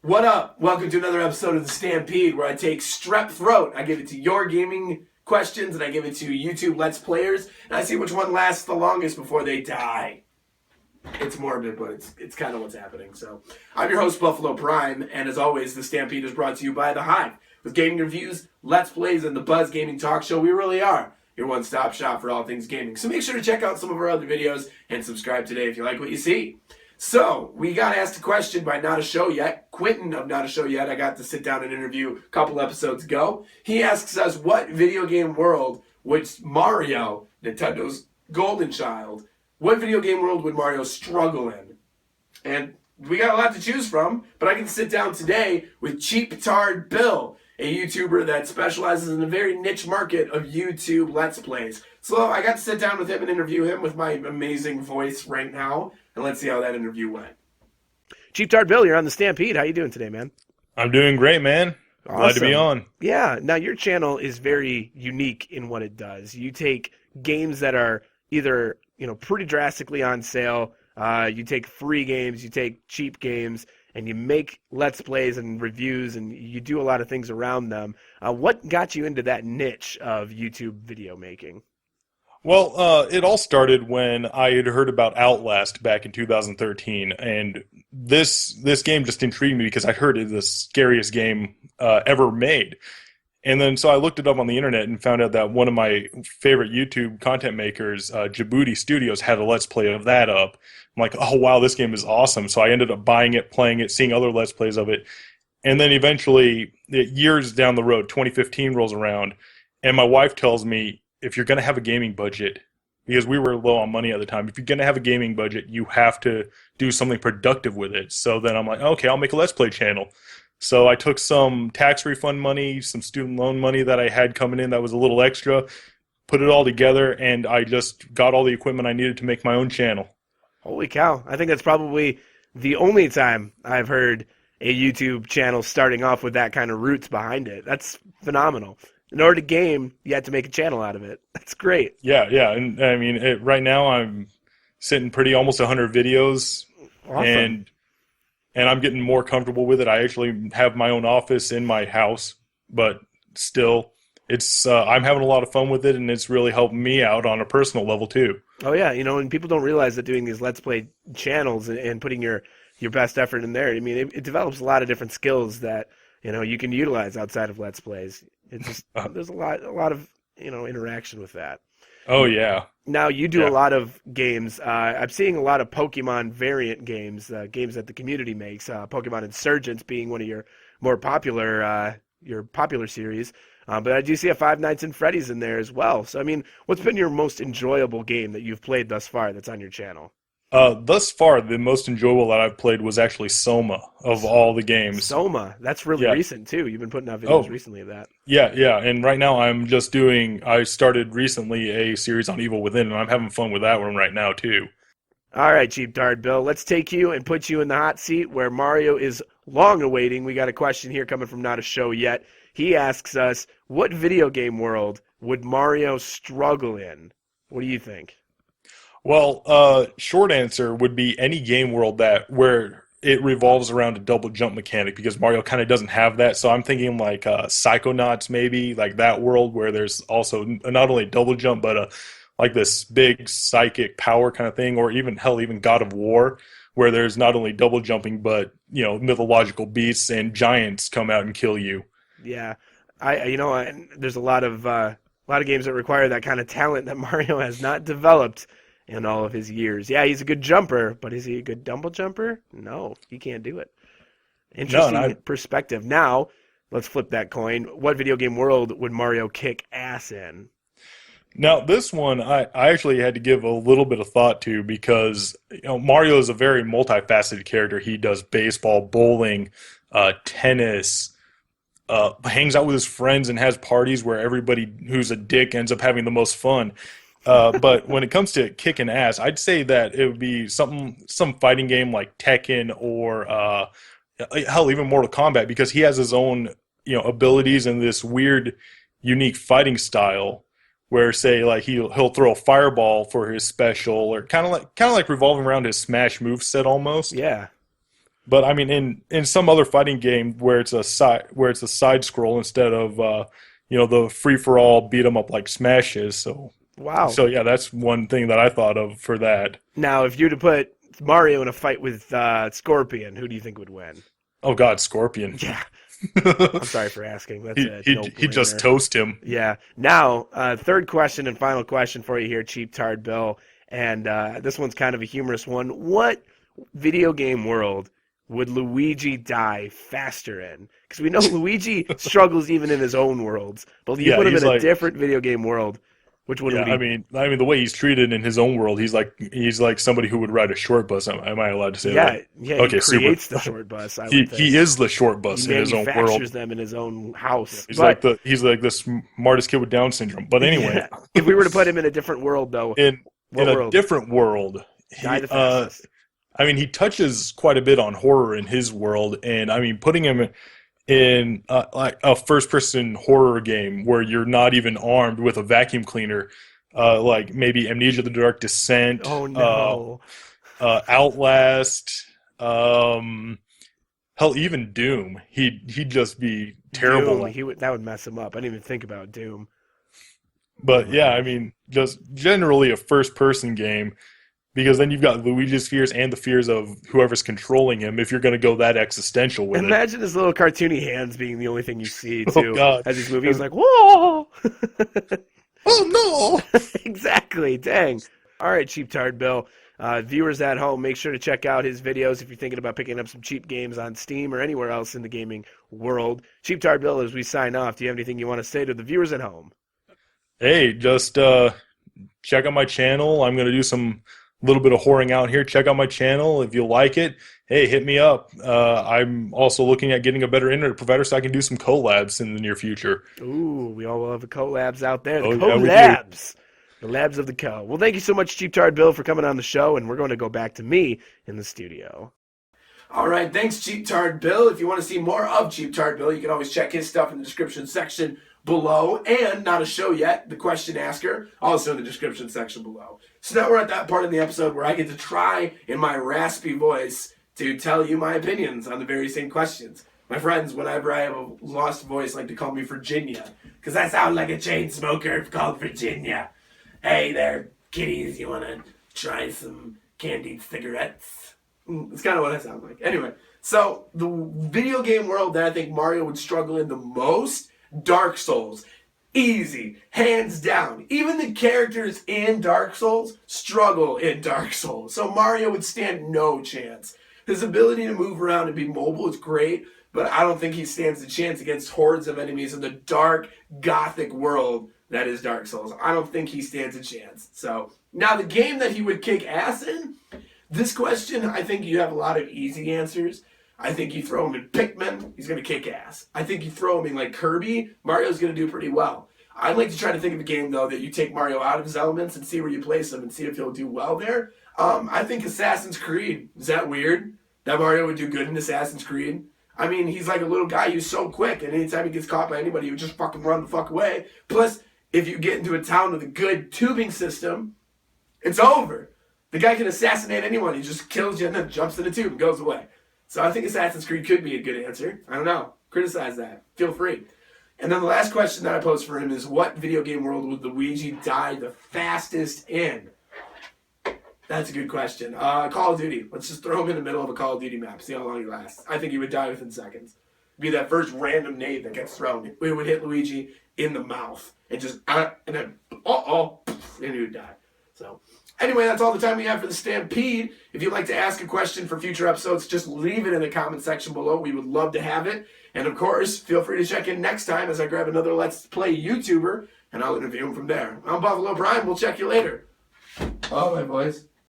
What up? Welcome to another episode of the Stampede, where I take strep throat. I give it to your gaming questions, and I give it to YouTube Let's Players, and I see which one lasts the longest before they die. It's morbid, but it's kind of what's happening. So, I'm your host, Buffalo Prime, and as always, the Stampede is brought to you by the Hive. With gaming reviews, Let's Plays, and the Buzz Gaming Talk Show, we really are your one-stop shop for all things gaming. So make sure to check out some of our other videos and subscribe today if you like what you see. So, we got asked a question by Not a Show Yet. Quentin of Not a Show Yet, I got to sit down and interview a couple episodes ago. He asks us, what video game world would Mario, Nintendo's golden child, what video game world would Mario struggle in? And we got a lot to choose from, but I can sit down today with Cheaptard Bill, a YouTuber that specializes in a very niche market of YouTube Let's Plays. So I got to sit down with him and interview him with my amazing voice right now, and let's see how that interview went. Cheaptard Bill, you're on the Stampede. How you doing today, man? I'm doing great, man. Awesome. Glad to be on. Yeah. Now, your channel is very unique in what it does. You take games that are either, pretty drastically on sale. You take free games, you take cheap games, and you make Let's Plays and reviews, and you do a lot of things around them. What got you into that niche of YouTube video making? Well, it all started when I had heard about Outlast back in 2013, and this game just intrigued me because I heard it was the scariest game ever made. And then so I looked it up on the internet and found out that one of my favorite YouTube content makers, Djibouti Studios, had a Let's Play of that up. I'm like, oh wow, this game is awesome. So I ended up buying it, playing it, seeing other Let's Plays of it. And then eventually, years down the road, 2015 rolls around, and my wife tells me, if you're going to have a gaming budget, because we were low on money at the time, if you're going to have a gaming budget, you have to do something productive with it. So then I'm like, okay, I'll make a Let's Play channel. So I took some tax refund money, some student loan money that I had coming in that was a little extra, put it all together, and I just got all the equipment I needed to make my own channel. Holy cow. I think that's probably the only time I've heard a YouTube channel starting off with that kind of roots behind it. That's phenomenal. In order to game, you had to make a channel out of it. That's great. Yeah, and I mean, right now I'm sitting pretty almost 100 videos, Awesome. and I'm getting more comfortable with it. I actually have my own office in my house, but still, it's I'm having a lot of fun with it, and it's really helping me out on a personal level too. Oh yeah, and people don't realize that doing these Let's Play channels and putting your best effort in there, I mean, it develops a lot of different skills that you can utilize outside of Let's Plays. It's just there's a lot of interaction with that. Oh yeah. Now you do a lot of games. I'm seeing a lot of Pokemon variant games, games that the community makes. Pokemon Insurgents being one of your more popular series. But I do see a Five Nights at Freddy's in there as well. So I mean, what's been your most enjoyable game that you've played thus far that's on your channel? Thus far, the most enjoyable that I've played was actually Soma of all the games. Soma, that's really recent too. You've been putting out videos recently of that. Yeah, and right now I started recently a series on Evil Within, and I'm having fun with that one right now too. All right, Cheaptard Bill, let's take you and put you in the hot seat where Mario is long awaiting. We got a question here coming from Not a Show Yet. He asks us, what video game world would Mario struggle in? What do you think? Well, short answer would be any game world where it revolves around a double jump mechanic, because Mario kind of doesn't have that. So I'm thinking like Psychonauts, maybe like that world where there's also not only double jump but like this big psychic power kind of thing, or even God of War, where there's not only double jumping but mythological beasts and giants come out and kill you. Yeah, there's a lot of games that require that kind of talent that Mario has not developed in all of his years. Yeah, he's a good jumper, but is he a good double jumper? No, he can't do it. Interesting perspective. Now, let's flip that coin. What video game world would Mario kick ass in? Now, this one I actually had to give a little bit of thought to, because Mario is a very multifaceted character. He does baseball, bowling, tennis, hangs out with his friends and has parties where everybody who's a dick ends up having the most fun. But when it comes to kicking ass, I'd say that it would be some fighting game like Tekken or even Mortal Kombat, because he has his own abilities and this weird, unique fighting style. Where say like he'll throw a fireball for his special, or kind of like revolving around his Smash moveset almost. Yeah. But I mean, in some other fighting game where it's a side scroll instead of the free for all beat 'em up like Smash is. Wow. So yeah, that's one thing that I thought of for that. Now, if you were to put Mario in a fight with Scorpion, who do you think would win? Oh God, Scorpion. Yeah. I'm sorry for asking. That's He just toast him. Yeah. Now, third question and final question for you here, Cheaptard Bill. And this one's kind of a humorous one. What video game world would Luigi die faster in? Because we know Luigi struggles even in his own worlds. But you put him in a different video game world. Which one would he? I mean, the way he's treated in his own world, he's like somebody who would ride a short bus. Am I allowed to say that? Yeah. Okay, he creates the short bus. He is the short bus in his own world. He manufactures them in his own house. He's like the smartest kid with Down syndrome. But anyway, yeah. If we were to put him in a different world, though, in a different world, I mean, he touches quite a bit on horror in his world, and I mean, putting him in like a first-person horror game where you're not even armed with a vacuum cleaner, like maybe Amnesia: The Dark Descent. Oh no. Outlast. Hell, even Doom. He'd just be terrible. Doom, that would mess him up. I didn't even think about Doom. But yeah, I mean, just generally a first-person game. Because then you've got Luigi's fears and the fears of whoever's controlling him if you're going to go that existential with Imagine his little cartoony hands being the only thing you see, too. God. As he's moving, he's like, whoa! Oh, no! Exactly, dang. All right, Cheaptard Bill. Viewers at home, make sure to check out his videos if you're thinking about picking up some cheap games on Steam or anywhere else in the gaming world. Cheaptard Bill, as we sign off, do you have anything you want to say to the viewers at home? Hey, just check out my channel. I'm going to do some little bit of whoring out here. Check out my channel. If you like it, hey, hit me up. I'm also looking at getting a better internet provider so I can do some collabs in the near future. Ooh, we all have collabs out there. The collabs. Yeah, the labs of the co. Well, thank you so much, Cheaptard Bill, for coming on the show, and we're going to go back to me in the studio. All right, thanks, Cheaptard Bill. If you want to see more of Cheaptard Bill, you can always check his stuff in the description section below, and not a show yet, the question asker, also in the description section below. So now we're at that part of the episode where I get to try in my raspy voice to tell you my opinions on the very same questions. My friends, whenever I have a lost voice, like to call me Virginia, because I sound like a chain smoker called Virginia. Hey there, kiddies, you want to try some candied cigarettes? It's kind of what I sound like. Anyway, so the video game world that I think Mario would struggle in the most, Dark Souls. Easy. Hands down. Even the characters in Dark Souls struggle in Dark Souls. So Mario would stand no chance. His ability to move around and be mobile is great, but I don't think he stands a chance against hordes of enemies in the dark, gothic world that is Dark Souls. I don't think he stands a chance. So, now the game that he would kick ass in, this question, I think you have a lot of easy answers. I think you throw him in Pikmin, he's going to kick ass. I think you throw him in like Kirby, Mario's going to do pretty well. I'd like to try to think of a game, though, that you take Mario out of his elements and see where you place him and see if he'll do well there. I think Assassin's Creed. Is that weird? That Mario would do good in Assassin's Creed? I mean, he's like a little guy who's so quick, and anytime he gets caught by anybody, he would just fucking run the fuck away. Plus, if you get into a town with a good tubing system, it's over. The guy can assassinate anyone. He just kills you and then jumps in the tube and goes away. So I think Assassin's Creed could be a good answer. I don't know. Criticize that. Feel free. And then the last question that I posed for him is, what video game world would Luigi die the fastest in? That's a good question. Call of Duty. Let's just throw him in the middle of a Call of Duty map. See how long he lasts. I think he would die within seconds. Be that first random nade that gets thrown. It would hit Luigi in the mouth. And just, and then, and he would die. So, anyway, that's all the time we have for the Stampede. If you'd like to ask a question for future episodes, just leave it in the comment section below. We would love to have it. And of course, feel free to check in next time as I grab another Let's Play YouTuber, and I'll interview him from there. I'm Buffalo Brian. We'll check you later. Oh, my boys.